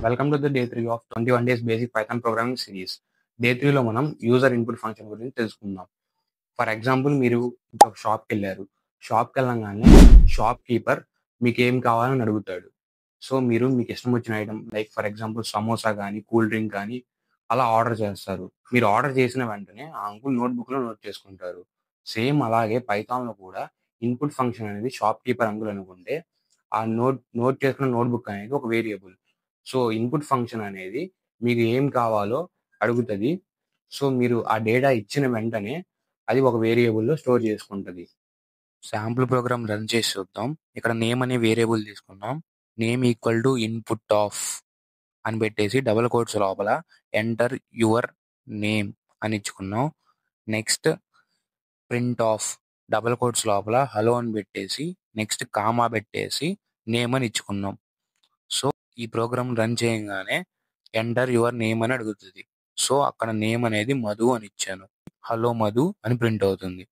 Welcome to the day 3 of 21 days basic python programming series. Day 3లో మనం user input function గురించి తెలుసుకుందాం. For example మీరు ఒక షాప్కి వెళ్ళారు. షాప్కి వెళ్ళంగానే షాప్ కీపర్ మీకు ఏం కావాలని అడుగుతాడు. సో మీరు మీకు ఇష్టం వచ్చిన item like for example samosa కానీ కూల్ డ్రింక్ కానీ అలా ఆర్డర్ చేస్తారు. మీరు ఆర్డర్ చేసిన వెంటనే ఆ అంకుల్ నోట్బుక్లో నోట్ చేసుకుంటారు. సేమ్ అలాగే పైథాన్లో కూడా ఇన్పుట్ ఫంక్షన్ అనేది షాప్ కీపర్ అంకుల్ అనుకుంటే ఆ నోట్ చేసుకున్న నోట్బుక్ అనేది ఒక వేరియబుల్. సో ఇన్పుట్ ఫంక్షన్ అనేది మీకు ఏం కావాలో అడుగుతుంది. సో మీరు ఆ డేటా ఇచ్చిన వెంటనే అది ఒక వేరియబుల్లో స్టోర్ చేసుకుంటుంది. శాంపుల్ ప్రోగ్రామ్ రన్ చేసి చూద్దాం. ఇక్కడ నేమ్ అనే వేరియబుల్ తీసుకున్నాం. Name equal to input of అని పెట్టేసి డబుల్ కోట్స్ లోపల ఎంటర్ యువర్ నేమ్ అని ఇచ్చుకున్నాం. Next print of double quotes లోపల హలో అని పెట్టేసి నెక్స్ట్ కామా పెట్టేసి నేమ్ అని ఇచ్చుకున్నాం. సో ఈ ప్రోగ్రామ్ రన్ చేయగానే ఎంటర్ యువర్ నేమ్ అని అడుగుతుంది. సో అక్కడ నేమ్ అనేది మధు అని ఇచ్చాను. హలో మధు అని ప్రింట్ అవుతుంది.